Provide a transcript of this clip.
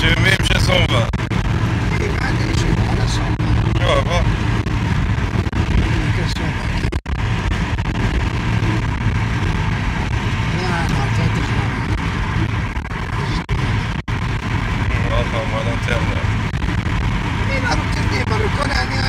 مش 120. إيه معليش على صوبة. يابا كسوبة. لا أنا أعطيتك رقم على الانترنت. مين أردت لي بركون أنا